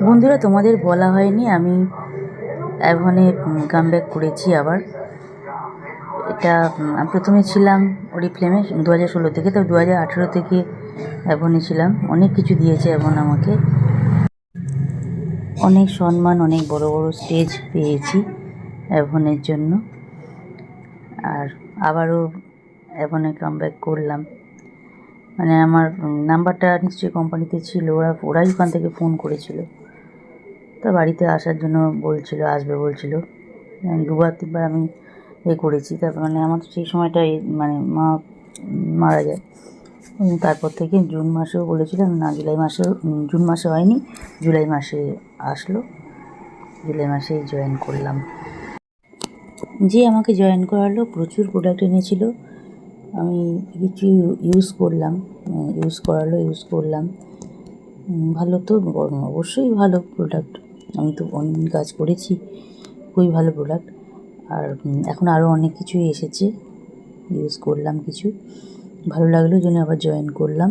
বন্ধুরা, তোমাদের বলা হয়নি আমি অ্যাভনে কামব্যাক করেছি আবার। এটা প্রথমে ছিলাম অরিফ্লেমে 2016 থেকে, তো 2018 থেকে অ্যাভনে ছিলাম। অনেক কিছু দিয়েছে অ্যাভন আমাকে, অনেক সম্মান, অনেক বড় বড় স্টেজ পেয়েছি অ্যাভনের জন্য। আর আবারও অ্যাভনে কামব্যাক করলাম। মানে আমার নাম্বারটা নিশ্চয়ই কোম্পানিতে ছিল, ওরাই ওখান থেকে ফোন করেছিল। তো বাড়িতে আসার জন্য বলছিল, আসবে বলছিল। দুবার তিনবার আমি করেছি। তারপর মানে আমার সেই সময়টাই মানে মা মারা যায়। তারপর থেকে জুন মাসেও বলেছিলাম, না জুলাই মাসেও, জুন মাসে হয়নি, জুলাই মাসে আসলো। জুলাই মাসেই জয়েন করলাম। যে আমাকে জয়েন করালো প্রচুর প্রোডাক্ট এনেছিল, আমি কিছু ইউজ করলাম, ইউজ করলাম। ভালো তো, অবশ্যই ভালো প্রোডাক্ট। আমি তো অনেক কাজ করেছি, খুবই ভালো প্রোডাক্ট। আর এখন আরও অনেক কিছুই এসেছে, ইউজ করলাম, কিছু ভালো লাগলো জন্য আবার জয়েন করলাম।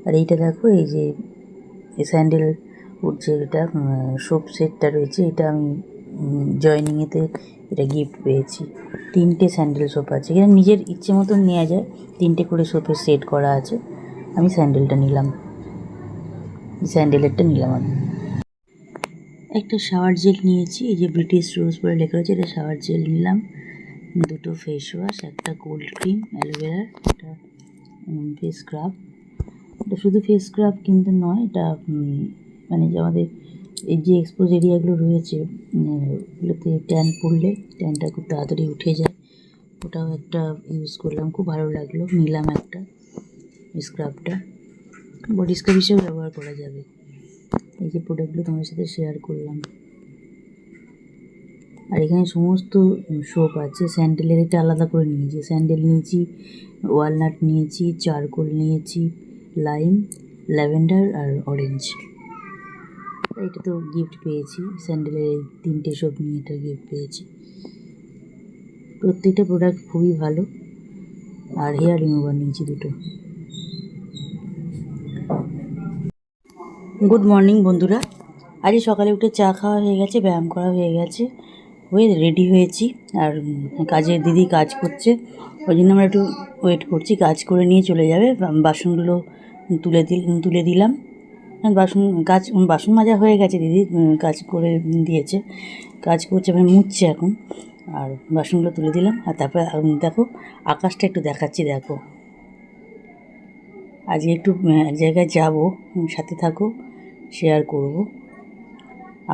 আর এইটা দেখো, এই যে স্যান্ডেল উঠছে, এটা সোপ সেটটা রয়েছে, এটা আমি জয়েনিংয়েতে এটা গিফট পেয়েছি। 3টে স্যান্ডেল সোপ আছে, এখানে নিজের ইচ্ছে মতন নেওয়া যায়। 3টে করে সোপের সেট করা আছে। আমি স্যান্ডেলটা নিলাম, স্যান্ডেলেরটা নিলাম আমি। একটা শাওয়ার জেল নিয়েছি, এই যে ব্রিটিশ রোজ বলে লেখা রয়েছে, এটা শাওয়ার জেল নিলাম। 2টো ফেস ওয়াশ, একটা কোল্ড ক্রিম অ্যালোভেরার, একটা ফেস স্ক্রাব। এটা শুধু ফেস স্ক্রাব কিন্তু নয়, এটা মানে যে আমাদের এই যে এক্সপোজ এরিয়াগুলো রয়েছে, ওগুলোতে ট্যান পড়লে ট্যানটা খুব তাড়াতাড়ি উঠে যায়। ওটাও একটা ইউজ করলাম, খুব ভালো লাগলো, নিলাম একটা স্ক্রাবটা। বডি স্ক্রাব হিসেবে ব্যবহার করা যাবে। এই যে প্রোডাক্টগুলো তোমাদের সাথে শেয়ার করলাম। আর এখানে সমস্ত সোপ আছে। স্যান্ডেলের এটা আলাদা করে নিয়েছি, স্যান্ডেল নিয়েছি, ওয়ালনাট নিয়েছি, চারকোল নিয়েছি, লাইম, ল্যাভেন্ডার আর অরেঞ্জ। এটা তো গিফট পেয়েছি, স্যান্ডেলের এই 3টে সোপ নিয়ে এটা গিফট পেয়েছি। প্রত্যেকটা প্রোডাক্ট খুবই ভালো। আর হেয়ার রিমুভার নিয়েছি 2টো। গুড মর্নিং বন্ধুরা, আজই সকালে উঠে চা খাওয়া হয়ে গেছে, ব্যায়াম করা হয়ে গেছে, হয়ে রেডি হয়েছি। আর কাজের দিদি কাজ করছে, ওই জন্য আমরা একটু ওয়েট করছি, কাজ করে নিয়ে চলে যাবে। বাসনগুলো তুলে দিলাম। বাসন মাজা হয়ে গেছে, দিদি কাজ করে দিয়েছে, কাজ করছে, মানে মুছছে এখন। আর বাসনগুলো তুলে দিলাম। আর তারপরে দেখো আকাশটা একটু দেখাচ্ছি, দেখো আজকে একটু এক জায়গায় যাবো, সাথে থাকো, শেয়ার করব।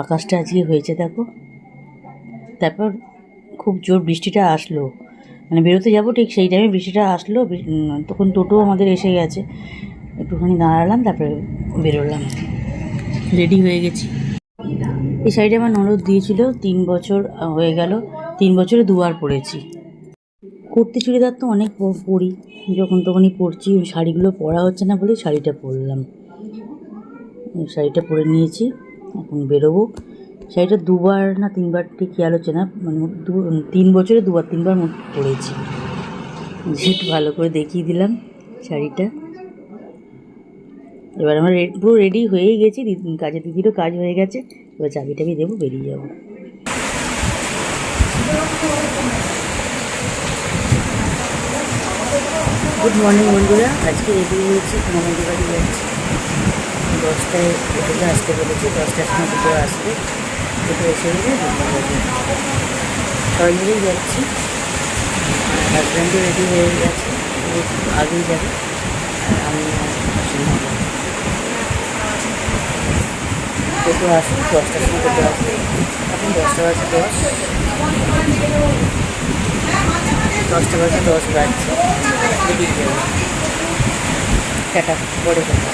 আকাশটা আজকে হয়েছে দেখো। তারপর খুব জোর বৃষ্টিটা আসলো, মানে বেরোতে যাবো ঠিক সেই টাইমে বৃষ্টিটা আসলো। তখন টোটো আমাদের এসে গেছে, একটুখানি দাঁড়ালাম, তারপরে বেরোলাম, রেডি হয়ে গেছি। এই শাড়িটা আমার ননদ দিয়েছিল, 3 বছর হয়ে গেল, 3 বছরে 2বার পরেছি। কুর্তি চুড়িদার তো অনেক পরি, যখন তখনই পরছি। শাড়িগুলো পরা হচ্ছে না বলে শাড়িটা পরলাম, শাড়িটা পরে নিয়েছি, এখন বেরোবো। শাড়িটা 2বার না 3বার ঠিক খেয়াল হচ্ছে না, মানে 3 বছরে 2বার 3বার মতো পরেছি। যেহেতু ভালো করে দেখিয়ে দিলাম শাড়িটা। এবার আমরা পুরো রেডি হয়েই গেছি, কাজের দিদিরও কাজ হয়ে গেছে। এবার চাবি টাবি দেবো, বেরিয়ে যাবো। গুড মর্নিং বন্ধুরা, আজকে রেডি হয়েছি, মামাদের বাড়ি যাচ্ছি। 10টায় টোটো আসতে বলেছি, 10টার সময় টোটো আসবে। টোটো এসে গেলে সবাই মিলেই যাচ্ছি। হাজব্যান্ডও রেডি হয়ে গেছে, ও আগেই যাবে, আর আমি টোটো আসুন, 10টার সময় টোটো আসবে। এখন 10টা বাজে 10, 10টা বাজে 10 বাজছে, রেডি হয়ে যাবে। টাটা, পরে কথা।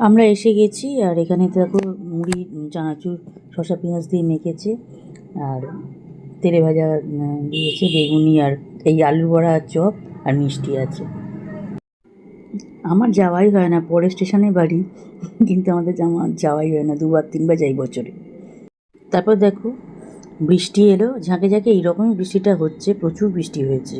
আমরা এসে গেছি। আর এখানে দেখো মুড়ি, চানাচুর, শসা পেঁয়াজ দিয়ে মেখেছে, আর তেলে ভাজা দিয়েছে, বেগুনি, আর এই আলু বড়া, চপ আর মিষ্টি আছে। আমার যাওয়াই হয় না, পরে স্টেশনে বাড়ি, কিন্তু আমাদের যাওয়াই হয় না, 2বার 3বার যাই বছরে। তারপর দেখো বৃষ্টি এলো ঝাঁকে ঝাঁকে, এইরকমই বৃষ্টিটা হচ্ছে, প্রচুর বৃষ্টি হয়েছে।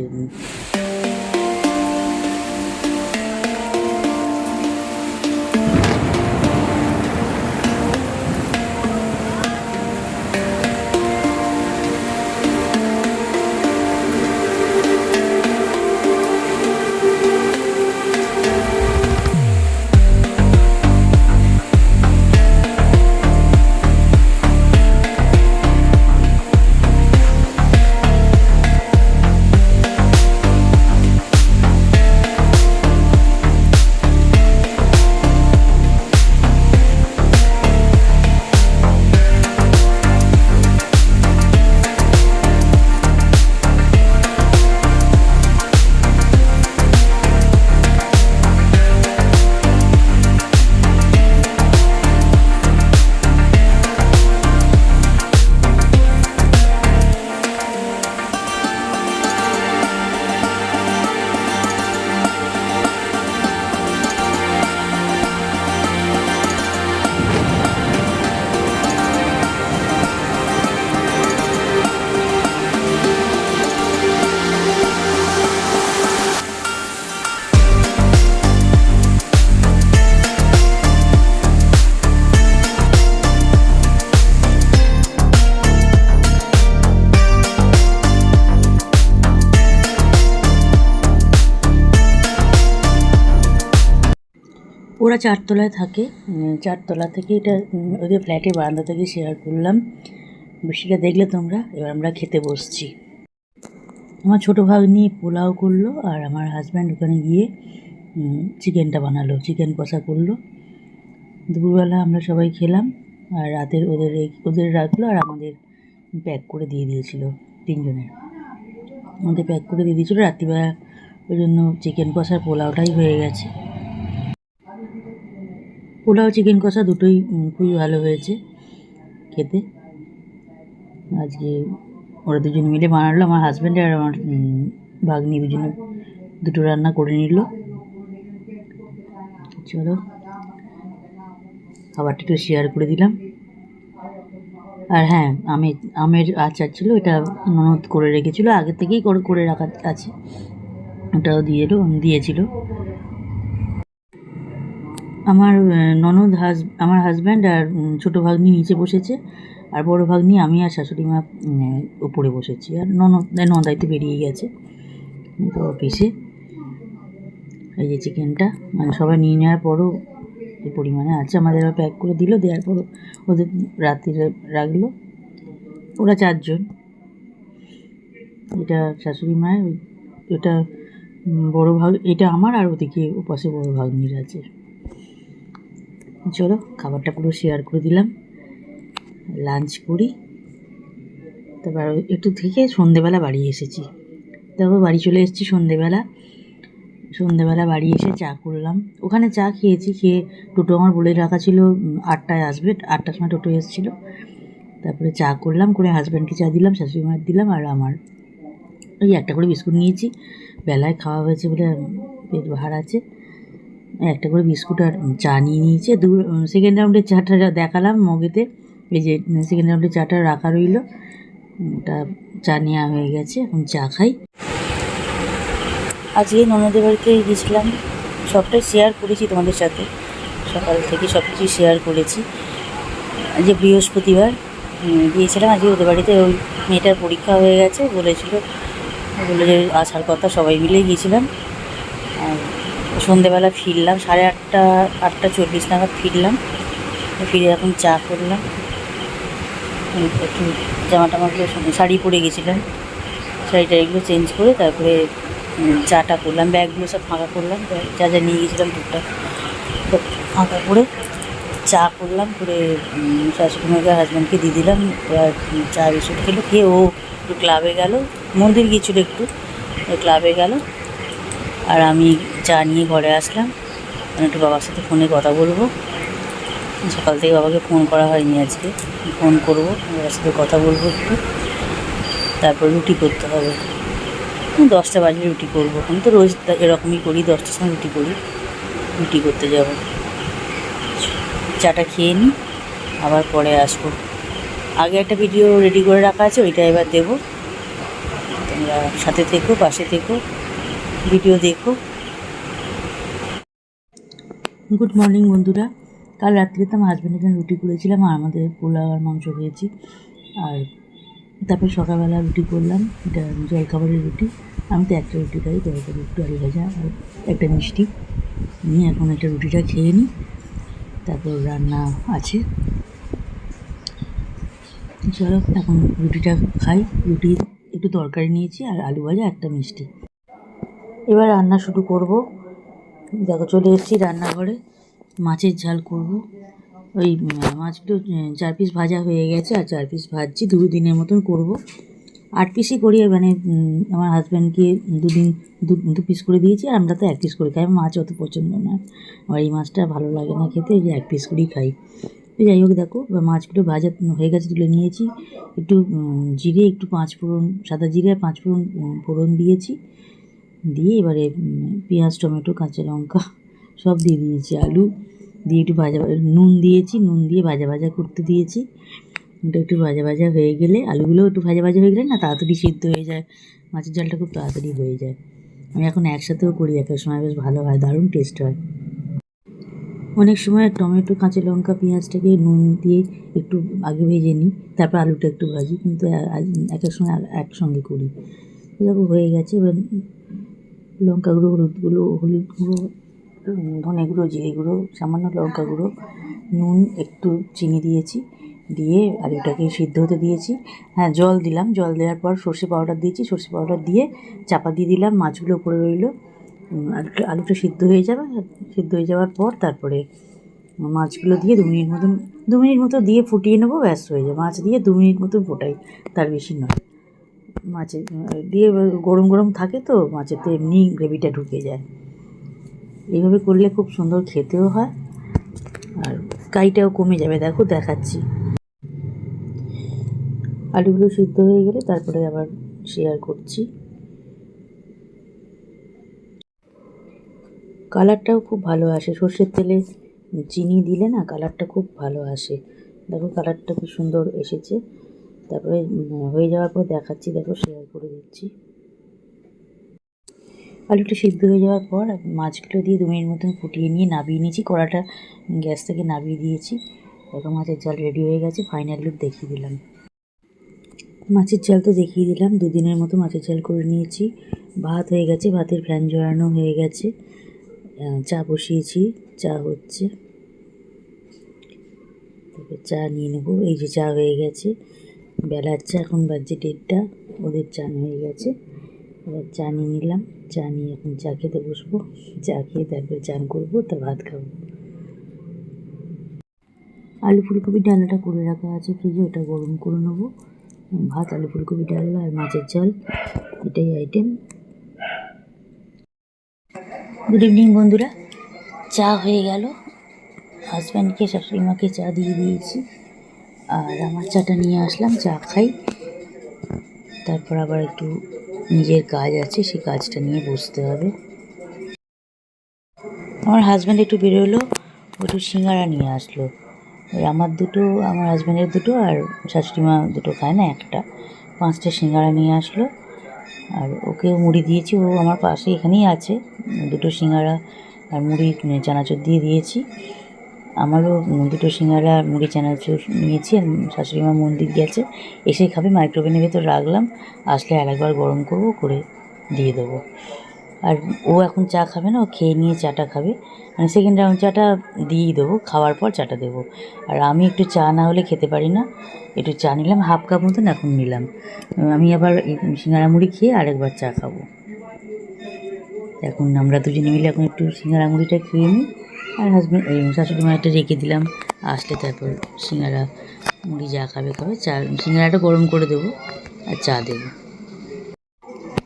ওরা 4 তলায় থাকে, 4 তলা থেকে এটা ওদের ফ্ল্যাটের বারান্দা থেকে শেয়ার করলাম। বৃষ্টিটা দেখলে তোমরা। এবার আমরা খেতে বসছি। আমার ছোটো ভাগ্নি পোলাও করলো, আর আমার হাজব্যান্ড ওখানে গিয়ে চিকেনটা বানালো, চিকেন কষা করলো। দুপুরবেলা আমরা সবাই খেলাম, আর রাতের ওদের রাখলো, আর আমাদের প্যাক করে দিয়ে দিয়েছিল, 3 জনের আমাদের প্যাক করে দিয়ে দিয়েছিলো রাত্রিবেলা। ওই জন্য চিকেন কষার পোলাওটাই হয়ে গেছে। পোলাও চিকেন কষা দুটোই খুবই ভালো হয়েছে খেতে। আজকে ওরা দুজন মিলে বানালো, আমার হাজব্যান্ড আর আমার ভাগ্নি দুজনে দুটো রান্না করে নিল। চলো খাবারটা একটু শেয়ার করে দিলাম। আর হ্যাঁ, আমের আচার ছিল, এটা ননদ করে রেখেছিলো, আগের থেকেই করে রাখা আছে, ওটাও দিয়েছিল। আমার ননদ আমার হাজব্যান্ড আর ছোটো ভাগ্নি নিচে বসেছে, আর বড় ভাগ্নি, আমি আর শাশুড়ি মা ওপরে বসেছি, আর ননদাইতে বেরিয়ে গেছে তো অফিসে। এই যে চিকেনটা মানে সবাই নিয়ে নেওয়ার পরও এই পরিমাণে আছে, আমাদের আবার প্যাক করে দিল, দেওয়ার পরও ওদের রাত্রিরে রাখলো। ওরা 4 জন। এটা শাশুড়ি মায়ের, এটা এটা আমার, আর ওদিকে ওপাশে বড় ভাগ্নির আছে। চলো খাবারটা পুরো শেয়ার করে দিলাম। লাঞ্চ করি, তারপর একটু থেকে সন্ধেবেলা বাড়ি এসেছি। তারপর বাড়ি চলে এসেছি সন্ধেবেলা বাড়ি এসে চা করলাম। ওখানে চা খেয়েছি, খেয়ে টোটো আমার বলে রাখা ছিল 8টায় আসবে, 8টার সময় টোটো এসেছিলো। তারপরে চা করলাম, করে হাজব্যান্ডকে চা দিলাম, শাশুড়ি মায়ের দিলাম, আর আমার ওই একটা করে বিস্কুট নিয়েছি। বেলায় খাওয়া হয়েছে বলে পেট ভার আছে। একটা করে বিস্কুট আর চা নিয়ে নিয়েছে। সেকেন্ড রাউন্ডের চাটা দেখালাম মগেতে, এই যে সেকেন্ড রাউন্ডের চাটা রাখা রইল, ওটা চা নেওয়া হয়ে গেছে, এখন চা খাই। আজকে ননদের বাড়িতে গেছিলাম, সবটাই শেয়ার করেছি তোমাদের সাথে, সকাল থেকে সব কিছুই শেয়ার করেছি। যে বৃহস্পতিবার গিয়েছিলাম আজকে ওদের বাড়িতে, ওই মেয়েটার পরীক্ষা হয়ে গেছে বলে যে আসার কথা, সবাই মিলে গিয়েছিলাম। আর সন্ধেবেলা ফিরলাম 8:30 8:40 নাগাদ ফিরে এখন চা করলাম। একটু জামাটামাগুলো শাড়ি পরে গেছিলাম, শাড়িটা এগুলো চেঞ্জ করে তারপরে চাটা করলাম। ব্যাগগুলো সব ফাঁকা করলাম, যা যা নিয়ে গেছিলাম টুকটাক ফাঁকা করে চা করলাম, করে শাশুড়ি মাকে হাজব্যান্ডকে দিয়ে দিলাম। ওরা চা বিস্কুট খেলো, খেয়ে ও একটু ক্লাবে গেল, মন্দির গিয়েছিল একটু, ক্লাবে গেল। আর আমি চা নিয়ে ঘরে আসলাম, একটু বাবার সাথে ফোনে কথা বলবো। সকাল থেকে বাবাকে ফোন করা হয়নি, আজকে ফোন করবো, বাবার সাথে কথা বলবো একটু। তারপর রুটি করতে হবে, 10টা বাজে রুটি করবো। আমি তো রোজ এরকমই করি, 10টার সময় রুটি করতে যাব। চাটা খেয়ে নিই, আবার পরে আসবো। আগে একটা ভিডিও রেডি করে রাখা আছে, ওইটা এবার দেবো। তোমরা সাথে থেকো, পাশে থেকো, ভিডিও দেখো। গুড মর্নিং বন্ধুরা। কাল রাত্রে তো আমার হাজব্যান্ডের জন্য রুটি করেছিলাম, আর আমাদের পোলাও আর মাংস খেয়েছি। আর তারপর সকালবেলা রুটি করলাম, এটা জলখাবারের রুটি। আমি তো একটা রুটি খাই, তরকারি একটু আলু ভাজা আর একটা মিষ্টি নিয়ে এখন একটা রুটিটা খেয়ে নিই, তারপর রান্না আছে। চলো এখন রুটিটা খাই। রুটি একটু তরকারি নিয়েছি আর আলু ভাজা একটা মিষ্টি। এবার রান্না শুরু করব। দেখো চলে এসেছি রান্নাঘরে, মাছের ঝাল করব। ওই মাছগুলো 4 পিস ভাজা হয়ে গেছে, আর 4 পিস ভাজছি। 2 দিনের মতন করব। 8 পিসই করি, মানে আমার হাজব্যান্ডকে 2 দিন 2 পিস করে দিয়েছি, আর আমরা তো 1 পিস করে খাই। মাছ অত পছন্দ নয় আমার, এই মাছটা ভালো লাগে না খেতে, যে 1 পিস করেই খাই। তো যাই হোক, দেখো মাছগুলো ভাজা হয়ে গেছে, তুলে নিয়েছি। একটু জিরে, একটু 5 ফোড়ন, সাদা জিরে আর 5 ফোড়ন ফোড়ন দিয়েছি। দিয়ে এবারে পেঁয়াজ, টমেটো, কাঁচা লঙ্কা সব দিয়ে দিয়েছি, আলু দিয়ে একটু ভাজা, নুন দিয়েছি, নুন দিয়ে ভাজা ভাজা করতে দিয়েছি। ওটা একটু ভাজা ভাজা হয়ে গেলে, আলুগুলো একটু ভাজা ভাজা হয়ে গেলে না তাড়াতাড়ি সিদ্ধ হয়ে যায়, মাছের ঝালটা খুব তাড়াতাড়ি হয়ে যায়। আমি এখন একসাথেও করি, এক সময় বেশ ভালো হয়, দারুণ টেস্ট হয়। অনেক সময় টমেটো, কাঁচা লঙ্কা, পেঁয়াজটাকে নুন দিয়ে একটু আগে ভেজে নিই, তারপর আলুটা একটু ভাজি, কিন্তু এক এক সময় একসঙ্গে করি। এরকম হয়ে গেছে। এবার লঙ্কা গুঁড়ো, হলুদ গুঁড়ো, ধনে গুঁড়ো, জিরে গুঁড়ো, সামান্য লঙ্কা গুঁড়ো, নুন, একটু চিনি দিয়েছি, দিয়ে আলুটাকে সিদ্ধ হতে দিয়েছি। হ্যাঁ, জল দিলাম। জল দেওয়ার পর সর্ষে পাউডার দিয়েছি, সর্ষে পাউডার দিয়ে চাপা দিয়ে দিলাম। মাছগুলো উপরে রইলো। আলুটা সিদ্ধ হয়ে যাবে, সিদ্ধ হয়ে যাওয়ার পর তারপরে মাছগুলো দিয়ে 2 মিনিট মতো দিয়ে ফুটিয়ে নেবো, ব্যাস হয়ে যায়। মাছ দিয়ে 2 মিনিট মতো ফোটাই, তার বেশি নয়। মাছে দিয়ে গরম গরম থাকে তো, মাছেতে এমনি গ্রেভিটা ঢুকে যায়। এইভাবে করলে খুব সুন্দর খেতেও হয়, আর কাইটাও কমে যাবে। দেখো দেখাচ্ছি। আলুগুলো সিদ্ধ হয়ে গেলে তারপরে আবার শেয়ার করছি। কালারটাও খুব ভালো আসে, সর্ষের তেলে চিনি দিলে না কালারটা খুব ভালো আসে। দেখো কালারটা খুব সুন্দর এসেছে। তারপরে হয়ে যাওয়ার পর দেখাচ্ছি, দেখো শেয়ার করে দিচ্ছি। আলুটা সিদ্ধ হয়ে যাওয়ার পর মাছগুলো দিয়ে 2 মিনিট মতন ফুটিয়ে নিয়ে নামিয়ে নিয়েছি। কড়াটা গ্যাস থেকে নামিয়ে দিয়েছি। দেখো মাছের ঝাল রেডি হয়ে গেছে, ফাইনাল লুক দেখিয়ে দিলাম। মাছের ঝাল তো দেখিয়ে দিলাম, 2 দিনের মতো মাছের ঝাল করে নিয়েছি। ভাত হয়ে গেছে, ভাতের ফ্যান জড়ানো হয়ে গেছে। চা বসিয়েছি, চা হচ্ছে। তারপর চা নিয়ে নেবো। এই যে চা হয়ে গেছে, বেলার চা, এখন বাজছে 1:30, ওদের চা হয়ে গেছে। এবার চা নিয়ে নিলাম, চা নিয়ে এখন চা খেতে বসবো। চা খেয়ে তারপরে চান করবো, তা ভাত খাবো। আলু ফুলকপি ডালনাটা করে রাখা আছে ফ্রিজে, ওটা গরম করে নেবো। ভাত, আলু ফুলকপি ডালনা আর মাছের ঝাল, এটাই আইটেম। গুড ইভিনিং বন্ধুরা। চা হয়ে গেল, হাজব্যান্ডকে, শাশুড়ি মাকে চা দিয়ে দিয়েছি, আর আমার চাটা নিয়ে আসলাম, চা খাই। তারপর আবার একটু নিজের কাজ আছে, সেই কাজটা নিয়ে বসতে হবে। আমার হাজব্যান্ড একটু বেরোলো, একটু সিঙ্গারা নিয়ে আসলো। ওই আমার দুটো, আমার হাজব্যান্ডের দুটো, আর শাশুড়ি মা দুটো খায় না, একটা। 5টা সিঙ্গারা নিয়ে আসলো, আর ওকেও মুড়ি দিয়েছি। ও আমার পাশে এখানেই আছে। 2টো সিঙ্গারা আর মুড়ি চানাচুর দিয়ে দিয়েছি। আমারও 2টো সিঙ্গারা, মুড়ি, চানাচুর নিয়েছি। আর শাশুড়ি মা মন্দির গেছে, এসে খাবে। মাইক্রোওভেনের ভেতর রাখলাম, আসলে আরেকবার গরম করবো, করে দিয়ে দেবো। আর ও এখন চা খাবে না, ও খেয়ে নিয়ে চাটা খাবে, মানে সেকেন্ড রাউন্ড চাটা দিয়েই দেবো, খাওয়ার পর চাটা দেবো। আর আমি একটু চা না হলে খেতে পারি না, একটু চা নিলাম, 1/2 কাপ মতন এখন নিলাম। আমি আবার সিঙ্গারা মুড়ি খেয়ে আরেকবার চা খাবো। এখন আমরা দুজনে মিলে এখন একটু সিঙ্গারা মুড়িটা খেয়ে নিই, আর হাজব্যান্ড, শাশুড়ি মাটা রেখে দিলাম, আসলে তারপর সিঙ্গারা মুড়ি যা খাবে খাবে। চা, সিঙ্গারাটা গরম করে দেবো আর চা দেবো।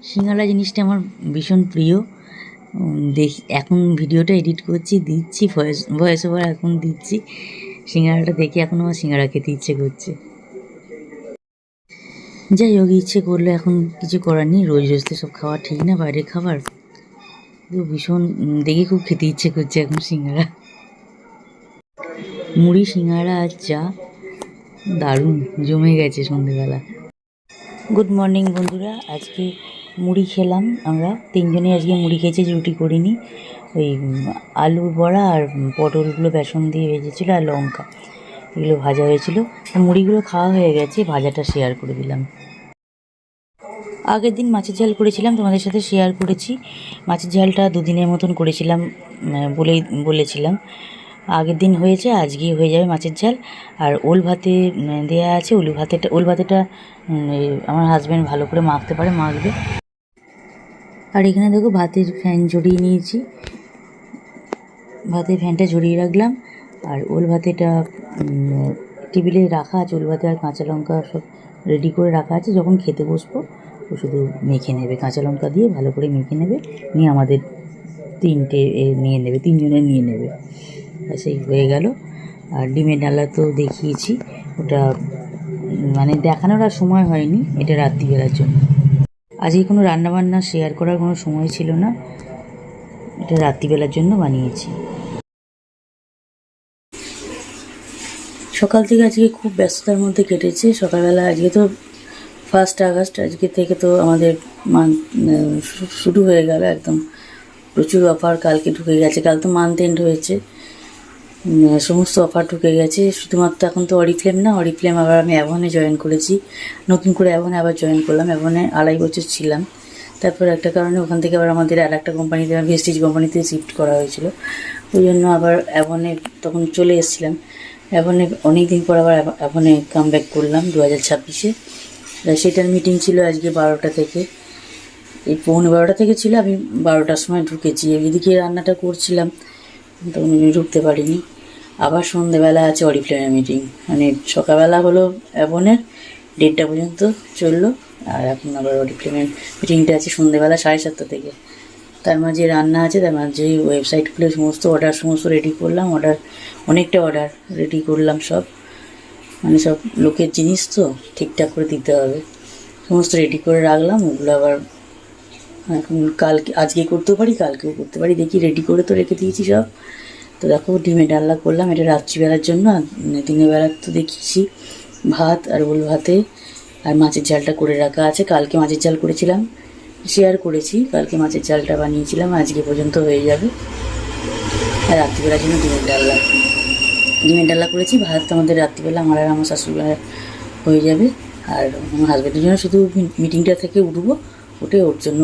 সিঙ্গারা জিনিসটা আমার ভীষণ প্রিয়। দেখি এখন ভিডিওটা এডিট করছি, দিচ্ছি, ভয়েস ওভার এখন দিচ্ছি। সিঙ্গারাটা দেখে এখন আমার সিঙ্গারা খেতে ইচ্ছে করছে। যাই হোক, ইচ্ছে করলে এখন কিছু করার নেই, রোজ রোজ তো সব খাওয়া ঠিক না, বাইরের খাবার। ভীষণ দেখে খুব খেতে ইচ্ছে করছে এখন সিঙ্গারা, মুড়ি, সিঙ্গারা আর চা। দারুণ জমে গেছে সন্ধেবেলা। গুড মর্নিং বন্ধুরা, আজকে মুড়ি খেলাম। আমরা তিনজনে আজকে মুড়ি খেয়েছি, রুটি করিনি। ওই আলুর বড়া আর পটলগুলো বেসন দিয়ে ভেজেছিলো আর লঙ্কা, এগুলো ভাজা হয়েছিল। মুড়িগুলো খাওয়া হয়ে গেছে, ভাজাটা শেয়ার করে দিলাম। আগের দিন মাছের ঝাল করেছিলাম, তোমাদের সাথে শেয়ার করেছি। মাছের ঝালটা দুদিনের মতন করেছিলাম বলেছিলাম। আগের দিন হয়েছে, আজকেই হয়ে যাবে মাছের ঝাল। আর ওল ভাতে দেওয়া আছে, ওল ভাতেটা আমার হাজব্যান্ড ভালো করে মাখতে পারে, মাখবে। আর এখানে দেখো ভাতের ফ্যান জড়িয়ে নিয়েছি, ভাতের ফ্যানটা জড়িয়ে রাখলাম। আর ওল ভাতেটা টেবিলে রাখা আছে, ওল ভাতে আর কাঁচা লঙ্কা সব রেডি করে রাখা আছে। যখন খেতে বসবো ও শুধু মেখে নেবে, কাঁচা লঙ্কা দিয়ে ভালো করে মেখে নেবে, নিয়ে আমাদের তিনজনের নিয়ে নেবে। সেই হয়ে গেল। আর ডিমের ডালা তো দেখিয়েছি, ওটা মানে দেখানোর আর সময় হয়নি, এটা রাত্রিবেলার জন্য। আজকে কোনো রান্নাবান্না শেয়ার করার কোনো সময় ছিল না, এটা রাত্রিবেলার জন্য বানিয়েছি। সকাল থেকে আজকে খুব ব্যস্ততার মধ্যে কেটেছে। সকালবেলা আজকে তো 1 আগস্ট, আজকে থেকে তো আমাদের শুরু হয়ে গেল একদম প্রচুর অফার। কালকে ঢুকে গেছে, কাল তো মান্থ এন্ড হয়েছে, সমস্ত অফার ঢুকে গেছে। শুধুমাত্র এখন তো অরিফ্লেম না, অরিফ্লেম আবার আমি অ্যাভনে জয়েন করেছি, নতুন করে অ্যাভনে আবার জয়েন করলাম। অ্যাভনে 2.5 বছর ছিলাম, তারপর একটা কারণে ওখান থেকে আবার আমাদের আর একটা কোম্পানিতে, ভেস্টিজ কোম্পানিতে শিফট করা হয়েছিল। ওই জন্য আবার অ্যাভনে তখন চলে এসেছিলাম। অ্যাভনে অনেক দিন পর আবার অ্যাভনে কাম ব্যাক করলাম 2026-এ। সেটার মিটিং ছিল আজকে 12টা থেকে, এই 12:15 থেকে ছিল। আমি 12টার সময় ঢুকেছি, এদিকে রান্নাটা করছিলাম, তখন ঢুকতে পারিনি। আবার সন্ধ্যেবেলা আছে অরিফ্লেমের মিটিং, মানে সকালবেলা হলো অ্যাভনের 1:30 পর্যন্ত চললো, আর এখন আবার অরিফ্লেমের মিটিংটা আছে সন্ধ্যেবেলা 7:30 থেকে। তার মাঝে রান্না আছে, তার মাঝে ওয়েবসাইট খুলে সমস্ত রেডি করলাম। অনেকটা অর্ডার রেডি করলাম সব, মানে সব লোকের জিনিস তো ঠিকঠাক করে দিতে হবে, সমস্ত রেডি করে রাখলাম। ওগুলো আবার এখন আজকে করতেও পারি, কালকেও করতে পারি, দেখি। রেডি করে তো রেখে দিয়েছি সব। তো দেখো ডিমের ডালনা করলাম, এটা রাত্রিবেলার জন্য। আর দিনের বেলা তো দেখিয়েছি ভাত আর ওল ভাতে, আর মাছের ঝালটা করে রাখা আছে। কালকে মাছের ঝাল করেছিলাম, শেয়ার করেছি, কালকে মাছের ঝালটা বানিয়েছিলাম, আজকে পর্যন্ত হয়ে যাবে। আর রাত্রিবেলার জন্য ডিমের ডালনা করেছি। ভাত আমাদের রাত্রিবেলা আমার আর আমার শাশুড়ি হয়ে যাবে। আর আমার হাজব্যান্ডের জন্য শুধু মিটিংটা থেকে উঠে ওর জন্য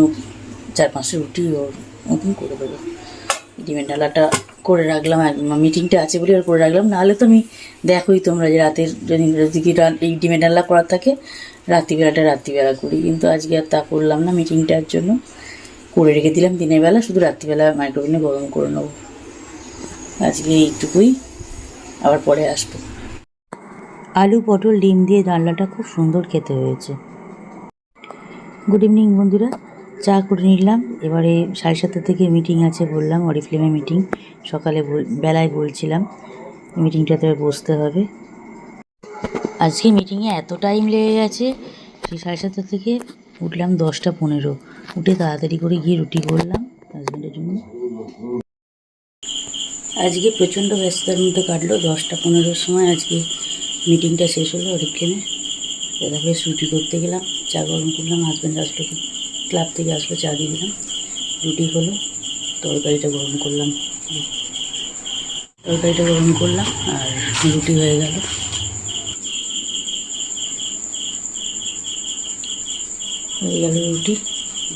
4-5টা রুটি ওর মতন করে দেবো। ডিমের ডালাটা করে রাখলাম, মিটিংটা আছে বলে আর করে রাখলাম, নাহলে তো আমি দেখোই তোমরা যে রাতের যদি এই ডিমের ডালা করার থাকে রাত্রিবেলা করি, কিন্তু আজকে আর তা করলাম না। মিটিংটার জন্য করে রেখে দিলাম দিনের বেলা, শুধু রাত্রিবেলা মাইক্রোওভেনে গরম করে নেবো। আজকে এইটুকুই, আবার পরে আসবো। আলু পটল ডিম দিয়ে ডালনাটা খুব সুন্দর খেতে হয়েছে। গুড ইভিনিং বন্ধুরা, চা করে নিলাম। এবারে 7:30 থেকে মিটিং আছে বললাম, অরিফ্লেমের মিটিং। সকালে বেলায় বলছিলাম, মিটিংটাতে বসতে হবে। আজকে মিটিংয়ে এত টাইম লেগে গেছে, সেই 7:30 থেকে উঠলাম 10টা 15, উঠে তাড়াতাড়ি করে গিয়ে রুটি করলাম হাজব্যান্ডের জন্য। আজকে প্রচণ্ড ব্যস্ততার মধ্যে কাটলো। 10টা 15-এর সময় আজকে মিটিংটা শেষ হলো অরিফ্লেমে। দাদা বেশ রুটি করতে গেলাম, চা গরম করলাম। হাজব্যান্ড আসলো, ক্লাব থেকে আসলো, চা দিয়ে দিলাম, রুটি হলো। তরকারিটা গরম করলাম আর রুটি হয়ে গেল। রুটি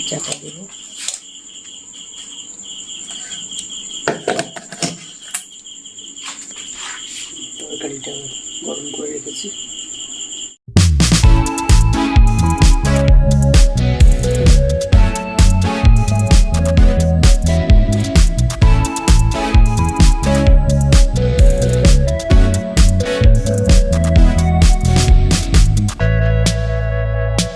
চাপা দেবো। তরকারিটা গরম করে রেখেছি।